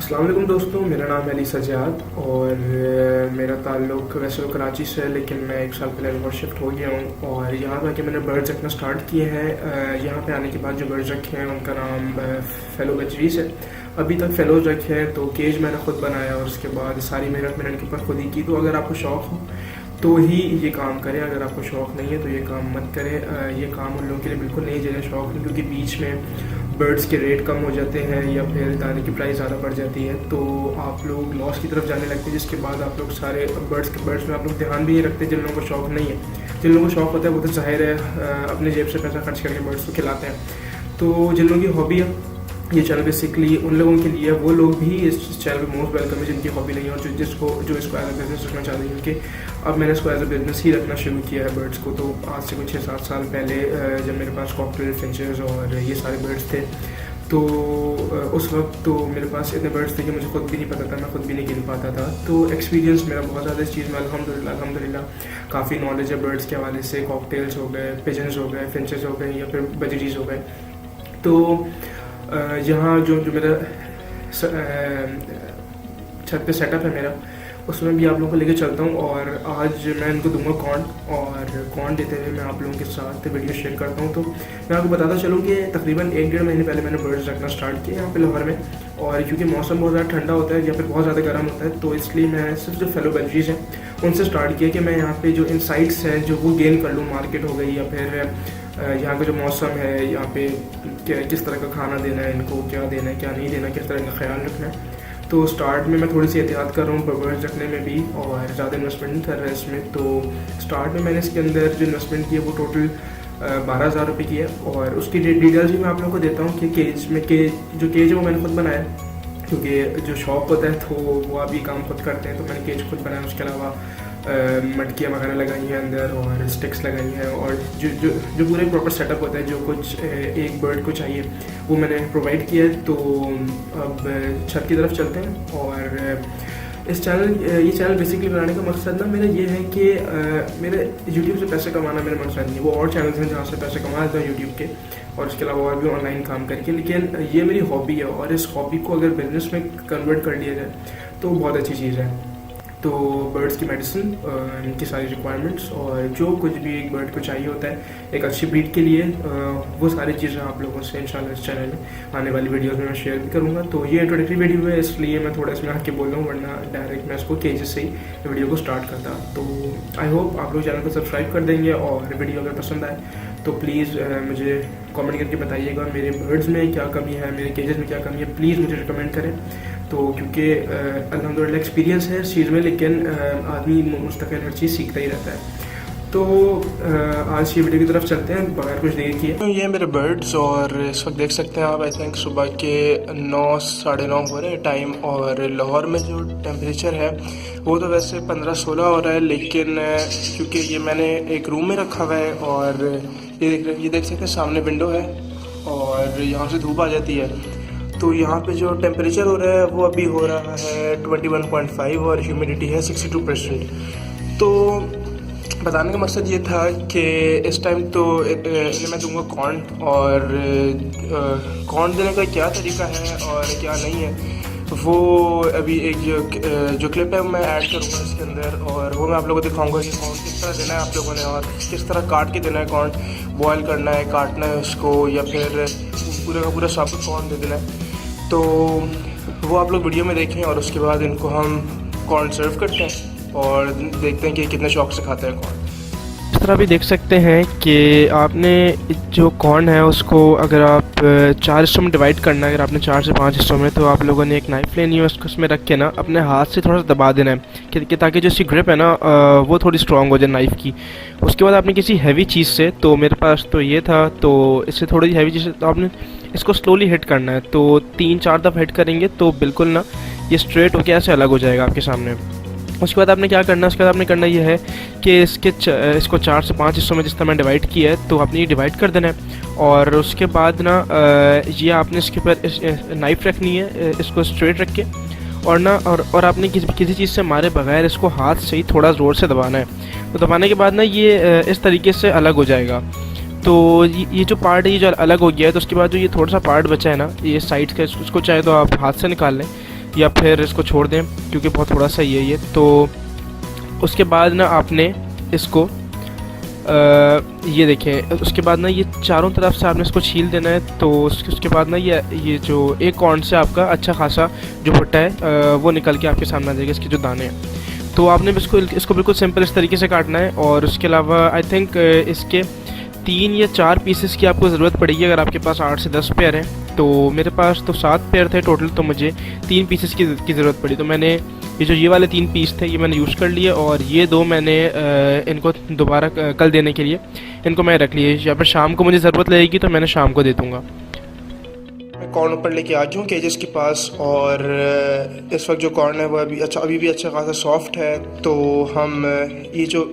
अस्सलाम वालेकुम दोस्तों, मेरा नाम है अली सजाद और मेरा ताल्लुक़ वैसे तो कराची से है, लेकिन मैं 1 साल पहले लाहौर शिफ्ट हो गया हूँ। और यहाँ पर आके मैंने बर्ड्स रखना स्टार्ट किए हैं। यहाँ पे आने के बाद जो बर्ड्स रखे हैं उनका नाम फेलो बजरीज है। अभी तक फेलोज रखे हैं, तो केज मैंने खुद बनाया और उसके बाद सारी मेहनत मैंने इनके ऊपर खुद ही की। तो अगर आपको शौक़ हो तो ही ये काम करें, अगर आपको शौक़ नहीं है तो ये काम मत करें। ये काम उन लोगों के लिए बिल्कुल नहीं जिन्हें शौक़ नहीं, क्योंकि बीच में बर्ड्स के रेट कम हो जाते हैं या फिर दाने की प्राइस ज़्यादा बढ़ जाती है, तो आप लोग लॉस की तरफ जाने लगते हैं, जिसके बाद आप लोग सारे बर्ड्स में आप लोग ध्यान भी नहीं रखते। जिन लोगों को शौक़ नहीं है, जिन लोगों को शौक़ होता है वो तो ज़ाहिर है अपने जेब से पैसा खर्च करके बर्ड्स को खिलाते हैं। तो जिन लोगों की हॉबी है, ये चैनल बेसिकली उन लोगों के लिए, वो लोग भी इस चैनल पे मोस्ट वेलकम है जिनकी हॉबी नहीं है और जो इसको एज अ बिज़नेस रखना चाहते हैं। क्योंकि अब मैंने इसको एज अ बिज़नेस ही रखना शुरू किया है बर्ड्स को। तो आज से कुछ 6-7 साल पहले जब मेरे पास कॉकटेल, फिंचेस और ये सारे बर्ड्स थे, तो उस वक्त तो मेरे पास इतने बर्ड्स थे कि मुझे खुद भी नहीं पता था, मैं खुद भी नहीं गिन पाता था। तो एक्सपीरियंस मेरा बहुत ज़्यादा इस चीज़ में अल्हम्दुलिल्लाह काफ़ी नॉलेज है बर्ड्स के हवाले से। कॉकटेल्स हो गए, पिजन्स हो गए, फिंचेस हो गए या फिर बजरीज हो गए। तो यहाँ जो मेरा छत पे सेटअप है मेरा, उसमें भी आप लोगों को लेके चलता हूँ। और आज मैं इनको दूंगा कॉर्न, और कॉर्न देते हुए मैं आप लोगों के साथ वीडियो शेयर करता हूँ। तो मैं आपको बताता चलूँ कि तकरीबन 1-1.5 महीने पहले मैंने बर्ड्स रखना स्टार्ट किया यहाँ पे लाहौर में। और क्योंकि मौसम बहुत ज़्यादा ठंडा होता है या फिर बहुत ज़्यादा गर्म होता है, तो इसलिए मैं सिर्फ जो फेलो बजरीज हैं उनसे स्टार्ट किया कि मैं यहाँ पे जो इनसाइट्स हैं जो वो गेन कर लूँ। मार्केट हो गई या फिर यहाँ का जो मौसम है, यहाँ पे किस तरह का खाना देना है इनको, क्या देना है क्या नहीं देना, किस तरह का ख्याल रखना है। तो स्टार्ट में मैं थोड़ी सी एहतियात कर रहा हूँ बर्ड्स रखने में भी, और ज़्यादा इन्वेस्टमेंट नहीं कर रहा है इसमें। तो स्टार्ट में मैंने इसके अंदर जो इन्वेस्टमेंट की है वो टोटल 12,000 रुपये की है। और उसकी डिटेल्स भी मैं आप लोगों को देता हूँ कि जो केज है वो मैंने खुद बनाया है, क्योंकि जो शॉप होता है तो वो आप ये काम खुद करते हैं। तो मैंने केज खुद बनाया, उसके अलावा मटकियाँ वगैरह लगाई हैं अंदर और स्टिक्स लगाई हैं, और जो पूरे प्रॉपर सेटअप होता है, जो कुछ एक बर्ड को चाहिए वो मैंने प्रोवाइड किया है। तो अब छत की तरफ चलते हैं। और ये चैनल बेसिकली बनाने का मकसद ना मेरा ये है कि मेरे यूट्यूब से पैसे कमाना मेरा मकसद नहीं है। वो और चैनल्स हैं जहाँ से पैसे कमा लेता हूँ यूट्यूब के, और इसके अलावा और भी ऑनलाइन काम करके। लेकिन ये मेरी हॉबी है, और इस हॉबी को अगर बिजनेस में कन्वर्ट कर लिया जाए तो बहुत अच्छी चीज़ है। तो बर्ड्स की मेडिसिन, इनकी सारी रिक्वायरमेंट्स और जो कुछ भी एक बर्ड को चाहिए होता है एक अच्छी ब्रीड के लिए, वो सारी चीज़ें आप लोगों से इंशाल्लाह इस चैनल में आने वाली वीडियोस में मैं शेयर भी करूँगा। तो ये इंट्रोडक्टरी वीडियो है, इसलिए मैं थोड़ा इसमें आके बोल रहा हूँ, वरना डायरेक्ट मैं इसको केजेस से ही वीडियो को स्टार्ट करता। तो आई होप आप लोग चैनल को सब्सक्राइब कर देंगे, और वीडियो अगर पसंद आए तो प्लीज़ मुझे कमेंट करके बताइएगा मेरे बर्ड्स में क्या कमी है, मेरे केजेस में क्या कमी है, प्लीज़ मुझे रिकमेंड करें। तो क्योंकि अल्हम्दुलिल्लाह एक्सपीरियंस है इस चीज़ में, लेकिन आदमी मुस्तकिल हर चीज़ सीखता ही रहता है। तो आज की वीडियो की तरफ चलते हैं बगैर कुछ देर किए। तो ये मेरे बर्ड्स, और इस वक्त देख सकते हैं आप, आई थिंक सुबह के 9 साढ़े 9 हो रहे हैं टाइम। और लाहौर में जो टेम्परेचर है वो तो वैसे 15-16 हो रहा है, लेकिन क्योंकि ये मैंने एक रूम में रखा हुआ है, और ये देख सकते हैं सामने विंडो है और यहाँ से धूप आ जाती है। तो यहाँ पे जो टेम्परेचर हो रहा है वो अभी हो रहा है 21.5 और ह्यूमिडिटी है 62%। तो बताने का मकसद ये था कि इस टाइम तो इन्हें मैं दूंगा कॉर्न, और कॉर्न देने का क्या तरीका है और क्या नहीं है वो अभी एक जो क्लिप है मैं ऐड करूँगा इसके अंदर, और वो मैं आप लोगों को दिखाऊंगा कि कॉर्न किस तरह देना है आप लोगों ने, और किस तरह काट के देना है कॉर्न, बॉयल करना है, काटना है उसको, या फिर पूरा का पूरा साबुत कॉर्न दे देना है। तो वो आप लोग वीडियो में देखें, और उसके बाद इनको हम कॉर्न सर्व करते हैं और देखते हैं कि कितने शौक से खाते हैं कॉर्न। इस तरह भी देख सकते हैं कि आपने जो कॉर्न है उसको अगर आप 4 हिस्सों में डिवाइड करना है, अगर आपने 4 से 5 हिस्सों में, तो आप लोगों ने एक नाइफ़ लेनी है, उसको उसमें रख के ना अपने हाथ से थोड़ा सा दबा देना है कि ताकि जो इसकी ग्रिप है ना वो थोड़ी स्ट्रॉन्ग हो जाए नाइफ़ की। उसके बाद आपने किसी हैवी चीज़ से, तो मेरे पास तो ये था, तो इससे थोड़ी हैवी चीज़ से तो आपने इसको स्लोली हिट करना है। तो 3-4 दफ़ा हिट करेंगे तो बिल्कुल ना ये स्ट्रेट होकर ऐसे अलग हो जाएगा आपके सामने। उसके बाद आपने क्या करना है, उसके बाद आपने करना ये है कि इसको 4 से 5 हिस्सों में जिस तरह मैंने डिवाइड किया है, तो आपने ये डिवाइड कर देना है। और उसके बाद ना ये आपने इसके ऊपर नाइफ़ रखनी है, इसको स्ट्रेट रख के, और ना और आपने किसी चीज़ से मारे बगैर इसको हाथ से ही थोड़ा ज़ोर से दबाना है। तो दबाने के बाद ना ये इस तरीके से अलग हो जाएगा। तो ये जो पार्ट है ये जो अलग हो गया है, तो उसके बाद जो ये थोड़ा सा पार्ट बचा है ना ये साइड का, उसको चाहे तो आप हाथ से निकाल लें, या फिर इसको छोड़ दें क्योंकि बहुत थोड़ा सा ही है ये। तो उसके बाद ना आपने इसको ये देखें, उसके बाद ना ये चारों तरफ से आपने इसको छील देना है। तो उसके बाद ना ये जो एक कॉर्न से आपका अच्छा खासा जो भुट्टा है वो निकल के आपके सामने आ जाएगा, इसके जो दाने हैं। तो आपने इसको बिल्कुल सिंपल इस तरीके से काटना है। और उसके अलावा आई थिंक इसके 3 या 4 पीसेस की आपको ज़रूरत पड़ेगी अगर आपके पास 8 से 10 पेयर हैं। तो मेरे पास तो 7 पेयर थे टोटल, तो मुझे 3 पीसेस की ज़रूरत पड़ी। तो मैंने ये वाले 3 पीस थे ये मैंने यूज़ कर लिए, और ये 2 मैंने इनको दोबारा कल देने के लिए इनको मैं रख लिए, या फिर शाम को मुझे ज़रूरत लगेगी तो मैंने शाम को दे दूँगा। मैं कॉर्न ऊपर लेके आ जाऊँ केजेस के पास, और इस वक्त जो कॉर्न है वो अभी भी अच्छा खासा सॉफ्ट है। तो हम ये जो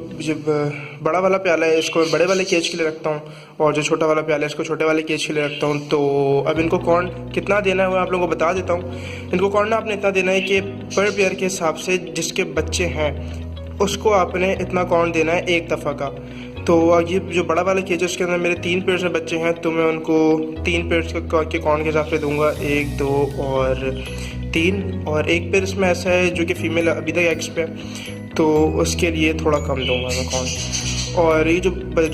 बड़ा वाला प्याला है इसको बड़े वाले केज के लिए रखता हूँ, और जो छोटा वाला प्याला है इसको छोटे वाले केज के लिए रखता हूँ। तो अब इनको कॉर्न कितना देना है वो आप लोगों को बता देता हूँ। इनको कॉर्न आपने इतना देना है कि पर पेयर के हिसाब से जिसके बच्चे हैं उसको आपने इतना कॉर्न देना है एक दफ़ा का। तो ये जो बड़ा वाला केज है उसके अंदर मेरे 3 पेयर से बच्चे हैं, तो मैं उनको 3 पेयर के कॉर्न के हिसाब से दूंगा, 1 2 और 3। और एक पेयर इसमें ऐसा है जो कि फ़ीमेल अभी तक एग्स पे, तो उसके लिए थोड़ा कम दूंगा मैं कॉर्न। और ये जो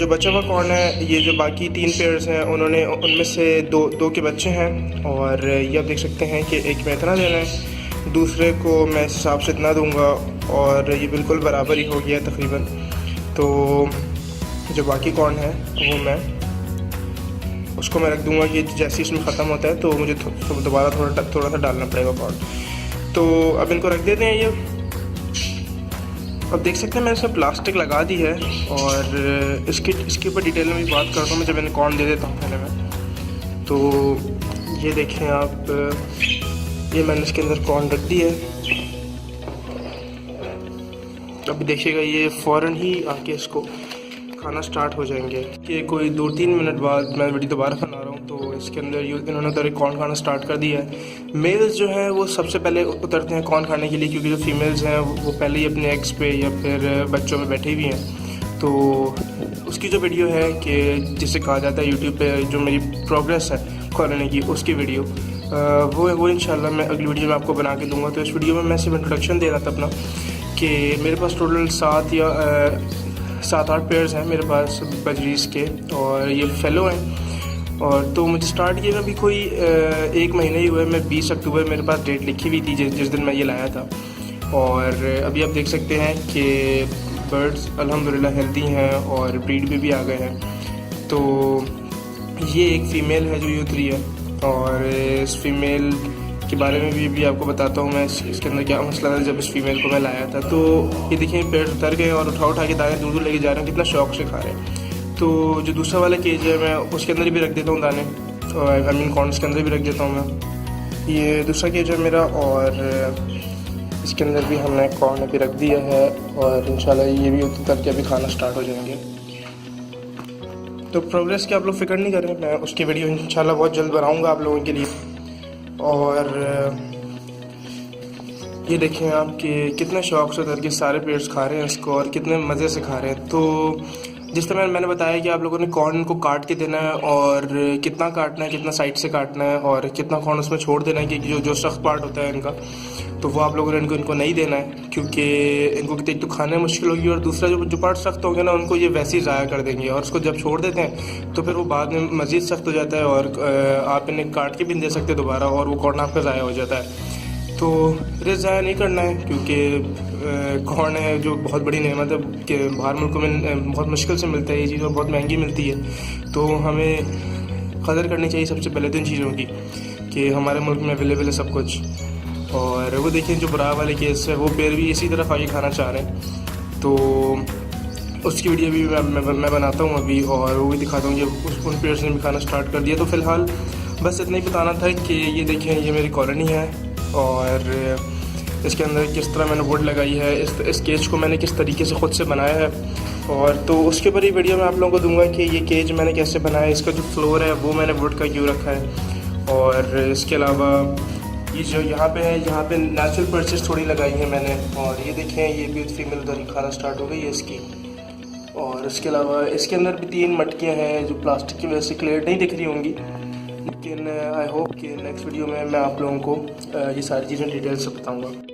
बचा हुआ कॉर्न है, ये जो बाकी 3 पेयर्स हैं उनमें से दो के बच्चे हैं, और ये आप देख सकते हैं कि एक में इतना देना है, दूसरे को मैं इस हिसाब से इतना दूंगा, और ये बिल्कुल बराबर ही हो गया तकरीबन। तो जो बाकी कॉर्न है वो मैं उसको मैं रख दूंगा कि जैसे इसमें ख़त्म होता है तो मुझे दोबारा थोड़ा सा डालना पड़ेगा कॉर्न। तो अब इनको रख देते हैं। ये अब देख सकते हैं मैंने इसमें प्लास्टिक लगा दी है, और इसके ऊपर डिटेल में भी बात करता हूँ मैं जब मैंने कॉर्न दे देता हूँ पहले मैं। तो ये देखें आप, ये मैंने इसके अंदर कॉर्न रख दी है। अभी देखिएगा ये फ़ौरन ही आके इसको खाना स्टार्ट हो जाएंगे कि कोई 2-3 मिनट बाद मैं वीडियो दोबारा बना रहा हूँ। तो इसके अंदर इन्होंने उधर कॉर्न खाना स्टार्ट कर दिया है। मेल्स जो हैं वो सबसे पहले उतरते हैं कॉर्न खाने के लिए, क्योंकि जो फीमेल्स हैं वो पहले ही अपने एग्स पे या फिर बच्चों में बैठे हुई हैं। तो उसकी जो वीडियो है कि जिसे कहा जाता है यूट्यूब पे जो मेरी प्रोग्रेस है कॉलोनी की, उसकी वीडियो वो इंशाल्लाह मैं अगली वीडियो में आपको बना के दूँगा। तो इस वीडियो में मैं सिर्फ इंट्रोडक्शन दे रहा था अपना कि मेरे पास टोटल 7-8 पेयर्स हैं मेरे पास बजरीज़ के, और ये फेलो हैं। और तो मुझे स्टार्ट किए अभी कोई 1 महीना ही हुआ है। मैं 20 अक्टूबर मेरे पास डेट लिखी हुई थी जिस दिन मैं ये लाया था। और अभी आप देख सकते हैं कि बर्ड्स अल्हम्दुलिल्लाह हेल्दी हैं और ब्रीड में भी आ गए हैं। तो ये एक फ़ीमेल है जो ये उतरी है, और इस फीमेल के बारे में भी आपको बताता हूँ मैं इसके अंदर क्या मसला था जब इस फीमेल को मैं लाया था। तो ये देखिए पेड़ उतर गए और उठा के दाने दूर लेके जा रहे हैं, कितना शौक से खा रहे हैं। तो जो दूसरा वाला केज है मैं उसके अंदर भी रख देता हूँ दाने, और आई मीन कॉर्नस के अंदर भी रख देता हूँ मैं। ये दूसरा केज है मेरा, और इसके अंदर भी हमने कॉर्न अभी रख दिया है, और इंशाल्लाह ये भी उतर के अभी खाना स्टार्ट हो जाएंगे। तो प्रोग्रेस की आप लोग फ़िक्र नहीं करें, मैं उसकी वीडियो इंशाल्लाह बहुत जल्द बनाऊँगा आप लोगों के लिए। और ये देखें आप कि कितने शौक़ से उतर के सारे पेड़्स खा रहे हैं इसको, और कितने मज़े से खा रहे हैं। तो जिस तरह मैंने बताया कि आप लोगों ने कॉर्न को काट के देना है, और कितना काटना है, कितना साइड से काटना है, और कितना कॉर्न उसमें छोड़ देना है कि जो सख्त पार्ट होता है इनका, तो वो आप लोगों ने इनको नहीं देना है, क्योंकि इनको एक तो खाने में मुश्किल होगी, और दूसरा जो पार्ट सख्त होंगे ना उनको ये वैसे ही ज़ाया कर देंगे, और उसको जब छोड़ देते हैं तो फिर वो बाद में मज़ीद सख्त हो जाता है, और आप इन्हें काट के भी दे सकते दोबारा, और वो कॉर्न आपका ज़ाया हो जाता है। तो रिस्क ज़ाया नहीं करना है, क्योंकि कॉर्न है जो बहुत बड़ी नेमत है कि बाहर मुल्कों में बहुत मुश्किल से मिलता है ये चीज़, और बहुत महंगी मिलती है। तो हमें कदर करनी चाहिए सबसे पहले तो इन चीज़ों की कि हमारे मुल्क में अवेलेबल है सब कुछ। और वो देखिए जो बरा वाले केस है वो पेड़ भी इसी तरफ आगे खाना चाह रहे हैं, तो उसकी वीडियो भी मैं बनाता हूँ अभी, और वो भी दिखाता हूँ कि उन पेड़ ने भी खाना स्टार्ट कर दिया। तो फ़िलहाल बस इतना ही बताना था कि ये देखें ये मेरी कॉलोनी है, और इसके अंदर किस तरह मैंने वुड लगाई है, इस केज को मैंने किस तरीके से ख़ुद से बनाया है, और तो उसके ऊपर ही वीडियो मैं आप लोगों को दूंगा कि ये केज मैंने कैसे बनाया है, इसका जो फ्लोर है वो मैंने वुड का क्यों रखा है। और इसके अलावा ये जो यहाँ पे है, यहाँ पे नेचुरल पर्चेस थोड़ी लगाई है मैंने, और ये देखें ये भी फीमेल उधर ही खाना स्टार्ट हो गई है इसकी। और इसके अलावा इसके अंदर भी 3 मटकियाँ हैं जो प्लास्टिक की वजह से क्लियर नहीं दिख रही होंगी, लेकिन आई होप कि नेक्स्ट वीडियो में मैं आप लोगों को ये सारी चीज़ें डिटेल से बताऊँगा।